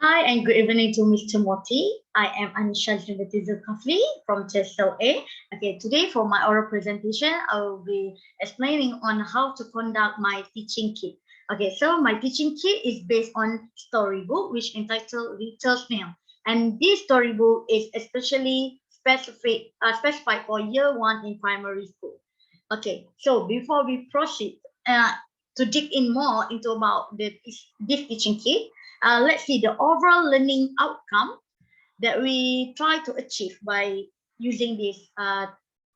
Hi and good evening to Mr. Moti. I am Anisha Zulkifli from TSLA. Okay, today for my oral presentation, I will be explaining on how to conduct my teaching kit. Okay, so my teaching kit is based on Storybook, which entitled Little Snail. And this storybook is especially specified for year 1 in primary school. Okay, so before we proceed to dig in more into about this teaching kit, let's see the overall learning outcome that we try to achieve by using this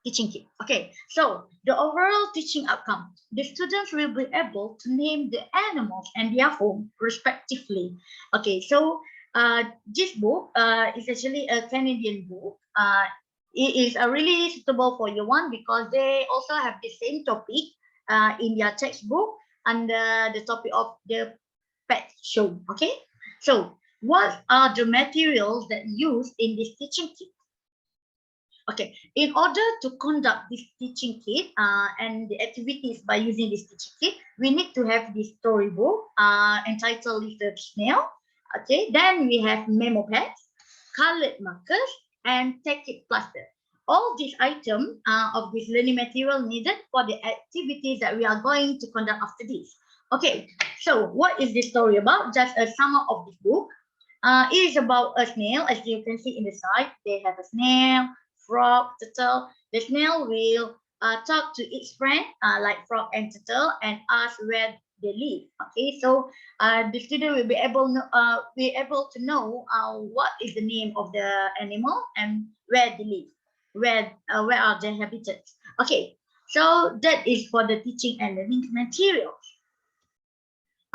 teaching kit. Okay, so the overall teaching outcome, the students will be able to name the animals and their home respectively. Okay, so this book is actually a Canadian book. It is really suitable for year 1 because they also have the same topic in their textbook under the topic of the pet show. Okay, so what are the materials that used in this teaching kit? Okay, in order to conduct this teaching kit and the activities by using this teaching kit, we need to have this storybook entitled Little Snail. Okay, then we have memo pads, colored markers, and take-it plaster. All these items of this learning material needed for the activities that we are going to conduct after this. Okay, so what is this story about? Just a sum up of this book. It is about a snail, as you can see in the side. They have a snail, frog, turtle. The snail will talk to its friend, like frog and turtle, and ask where they live. Okay, so the student will be able to know what is the name of the animal and where they live, where are their habitats. Okay, so that is for the teaching and learning materials.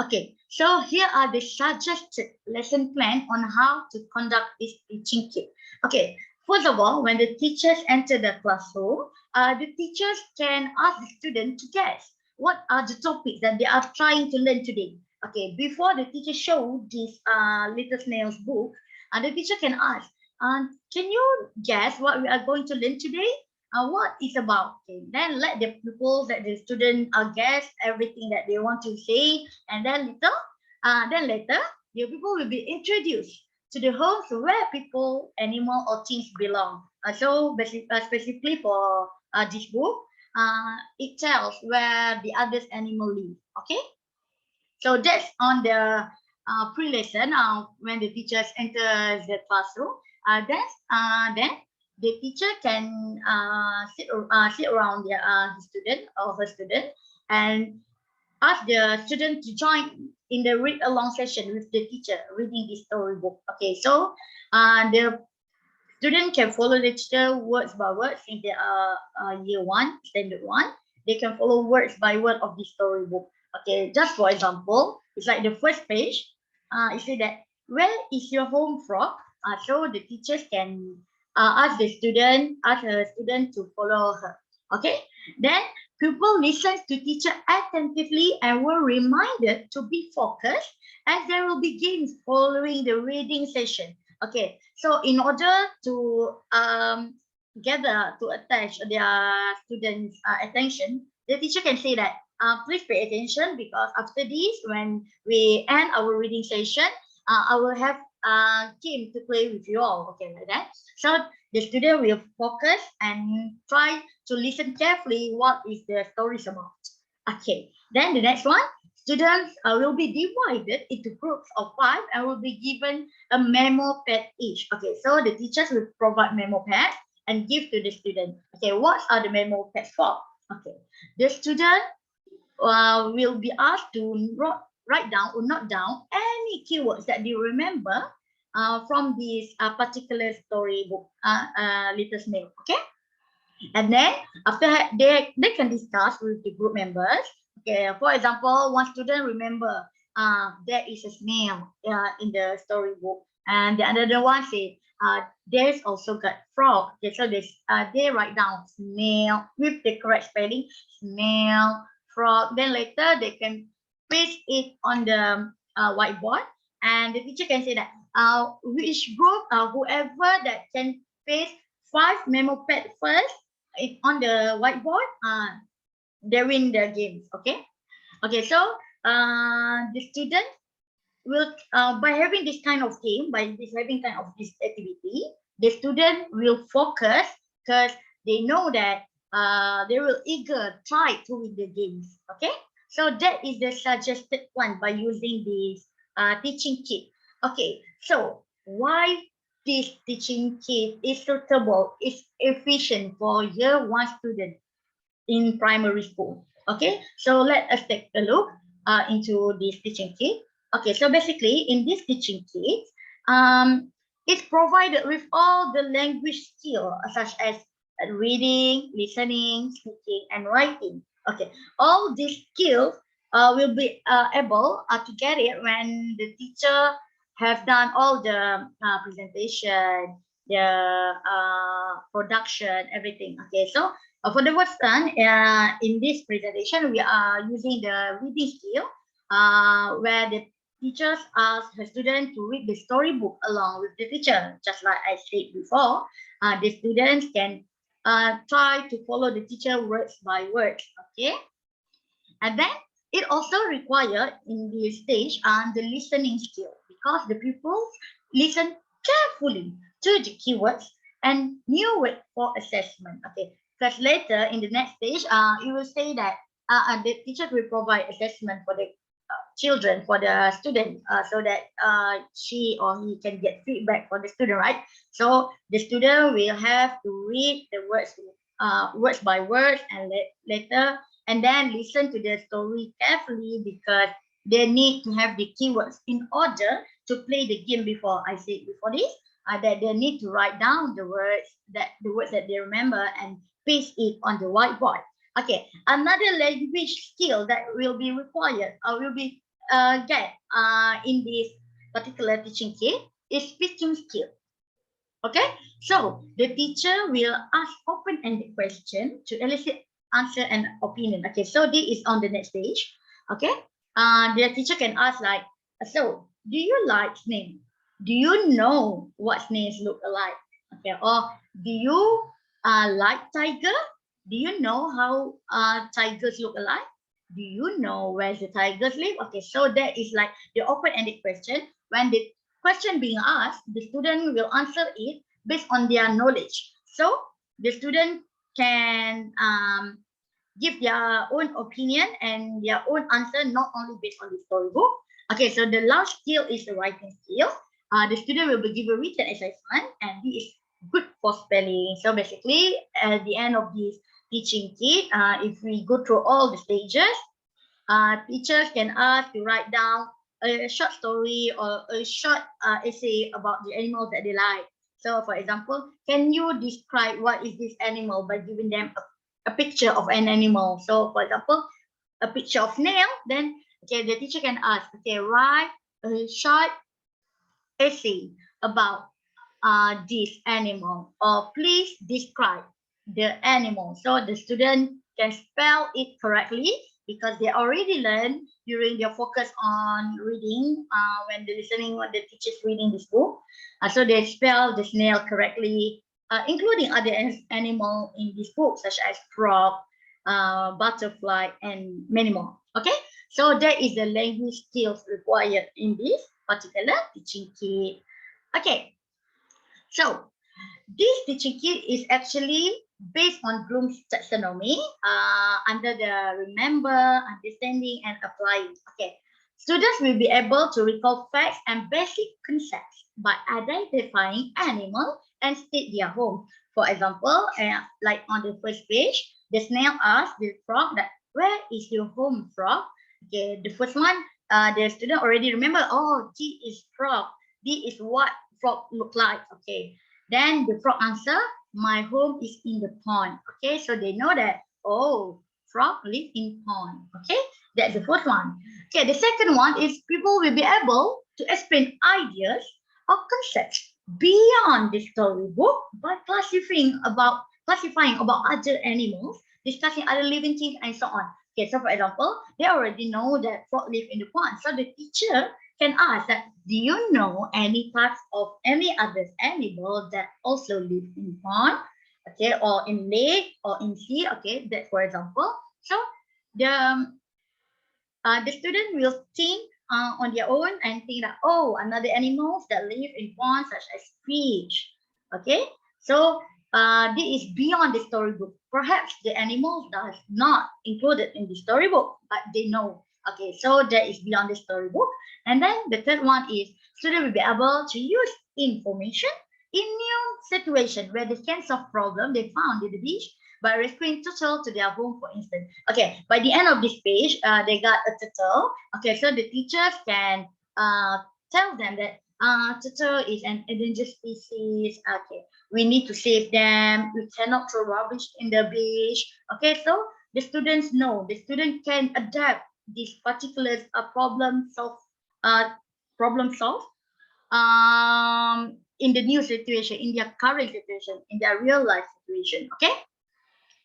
Okay, so here are the suggested lesson plan on how to conduct this teaching kit. Okay, first of all, when the teachers enter the classroom, the teachers can ask the student to guess what are the topics that they are trying to learn today. Okay, before the teacher show this Little Snail's book, the teacher can ask, can you guess what we are going to learn today? What is about? Okay, then let the pupils, that the student guess everything that they want to say, and then later, the people will be introduced to the homes where people, animal, or things belong. Specifically for this book, it tells where the other animal live. Okay, so that's on the pre-lesson when the teachers enter the classroom. Then the teacher can sit around his student or her student and ask the student to join in the read along session with the teacher reading the storybook. Okay, so the student can follow the teacher words by word since they are year 1, standard 1. They can follow words by word of the storybook. Okay, just for example, it's like the first page. It says that, where is your home, frog? So the teachers can ask the student, ask her student to follow her. Okay, then pupil listens to teacher attentively and were reminded to be focused as there will be games following the reading session. Okay, so in order to attach their students' attention, the teacher can say that, please pay attention because after this, when we end our reading session, I will have a game to play with you all. Okay, like that. So the student will focus and try to listen carefully what is the story about. Okay, then the next one, students will be divided into groups of 5 and will be given a memo pad each. Okay, so the teachers will provide memo pads and give to the student. Okay, what are the memo pads for? Okay, the student will be asked to write down or note down any keywords that they remember from this particular storybook, Little Snail. Okay, and then after they can discuss with the group members. Okay, for example, one student remember there is a snail in the storybook, and the another one say there's also got frog. Okay, so they write down snail with the correct spelling, snail, frog. Then later they can paste it on the whiteboard, and the teacher can say that which group, whoever that can paste 5 memo pad first on the whiteboard, they win the games. Okay, okay, so the student will by having this kind of game, by this having kind of this activity, the student will focus because they know that they will eager try to win the games. Okay, so that is the suggested one by using this teaching kit. Okay, so why this teaching kit is suitable, is efficient for year one student in primary school. Okay, so let us take a look into this teaching kit. Okay, so basically in this teaching kit, it's provided with all the language skill such as reading, listening, speaking, and writing. Okay, all these skills will be able to get it when the teacher have done all the presentation, the production, everything. Okay, so for the first one, in this presentation, we are using the reading skill, where the teachers ask the student to read the storybook along with the teacher. Just like I said before, the students can try to follow the teacher words by words. Okay, and then it also requires in this stage the listening skill because the pupils listen carefully to the keywords and new word for assessment. Okay, because later in the next stage, it will say that the teacher will provide assessment for the children, for the student, so that she or he can get feedback for the student, right? So the student will have to read the words by words, and later and then listen to the story carefully because they need to have the keywords in order to play the game. Before I said before this, that they need to write down the words that they remember and paste it on the whiteboard. Okay, another language skill that will be required or will be get in this particular teaching kit is speaking skill. Okay, so the teacher will ask open-ended question to elicit answer and opinion. Okay, so this is on the next stage. Okay, the teacher can ask like, so do you like snake? Do you know what snakes look alike? Okay, or do you like tiger? Do you know how tigers look alike? Do you know where the tigers live? Okay, so that is like the open-ended question. When the question being asked, the student will answer it based on their knowledge. So the student can give their own opinion and their own answer, not only based on the storybook. Okay, so the last skill is the writing skill. The student will be given written assessment, and this is good for spelling. So basically, at the end of this teaching kit, if we go through all the stages, teachers can ask to write down a short story or a short essay about the animals that they like. So, for example, can you describe what is this animal by giving them a picture of an animal? So, for example, a picture of snail, then okay, the teacher can ask, okay, write a short essay about this animal, or please describe the animal. So the student can spell it correctly because they already learned during their focus on reading, when they're listening when the teacher's reading this book. So they spell the snail correctly, including other animal in this book such as frog, butterfly, and many more. Okay, so that is the language skills required in this particular teaching kit. Okay, so this teaching kit is actually based on Bloom's taxonomy, under the remember, understanding, and applying. Okay, students will be able to recall facts and basic concepts by identifying animal and state their home. For example, like on the first page, the snail asks the frog that, where is your home, frog? Okay, the first one, the student already remember, oh, G is frog. D is what frog look like. Okay, then the frog answer, my home is in the pond. Okay, so they know that, oh, frog live in pond. Okay, that's the first one. Okay, the second one is people will be able to explain ideas or concepts beyond the storybook by classifying about other animals, discussing other living things, and so on. Okay, so for example, they already know that frog live in the pond. So the teacher can ask that, do you know any parts of any other animal that also live in pond, okay, or in lake or in sea? Okay, that for example. So the student will think on their own and think that, oh, another animals that live in ponds such as fish. Okay, so this is beyond the storybook. Perhaps the animals that is not included in the storybook, but they know. Okay, so that is beyond the storybook. And then the third one is student will be able to use information in new situation where they can solve problem they found in the beach by rescuing turtle to their home, for instance. Okay, by the end of this page, they got a turtle. Okay, so the teachers can tell them that turtle is an endangered species. Okay, we need to save them. We cannot throw rubbish in the beach. Okay, so the students know. The student can adapt this particular problem solve in the new situation, in their current situation, in their real life situation. Okay,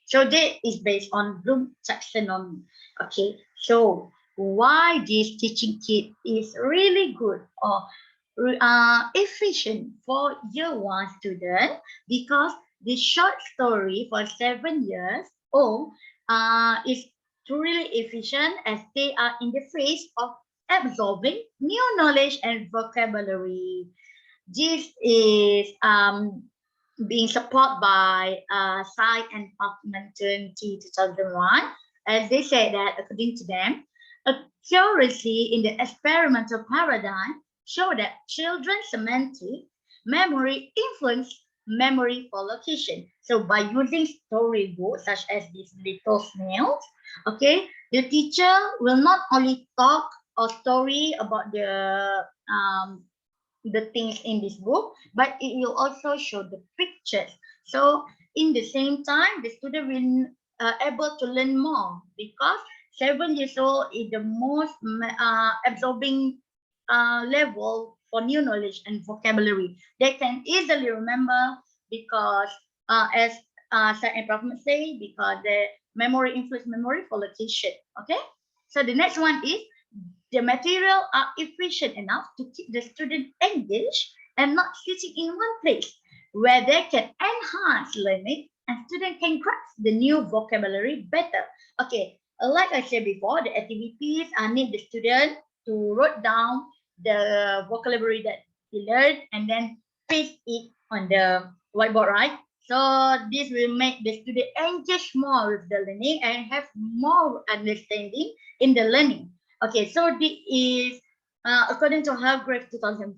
so that is based on Bloom taxonomy. Okay, so why this teaching kit is really good or efficient for year one student, because the short story for 7 years old is truly efficient as they are in the phase of absorbing new knowledge and vocabulary. This is being supported by Site and Parkman 2001, as they say that according to them, accuracy in the experimental paradigm show that children's semantic memory influence memory for location. So by using storybooks such as these little snails, okay, the teacher will not only talk a story about the things in this book, but it will also show the pictures. So in the same time, the student will able to learn more, because 7 years old is the most absorbing level for new knowledge and vocabulary. They can easily remember because as Sir and Prophet say, because the memory influence memory for location. Okay, so the next one is the material are efficient enough to keep the student engaged and not sitting in one place, where they can enhance learning and student can grasp the new vocabulary better. Okay, like I said before, the activities need the student to write down the vocabulary that he learned and then paste it on the whiteboard, right? So this will make the student engage more with the learning and have more understanding in the learning. Okay, so this is, according to Hargrave 2004,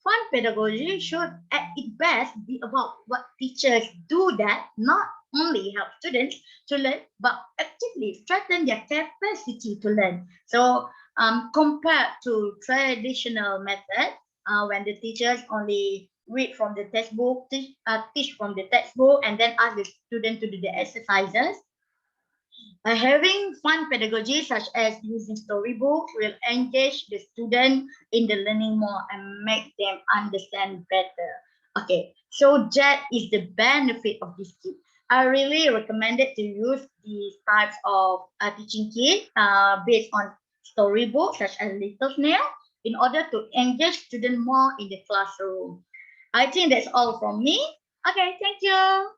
fun pedagogy should at its best be about what teachers do that not only help students to learn, but actively strengthen their capacity to learn. So compared to traditional method, when the teachers only read from the textbook, teach from the textbook, and then ask the student to do the exercises, having fun pedagogy such as using storybook will engage the student in the learning more and make them understand better. Okay, so that is the benefit of this kit. I really recommend it to use these types of teaching kit based on storybook such as Little Snail in order to engage students more in the classroom. I think that's all from me. Okay, thank you.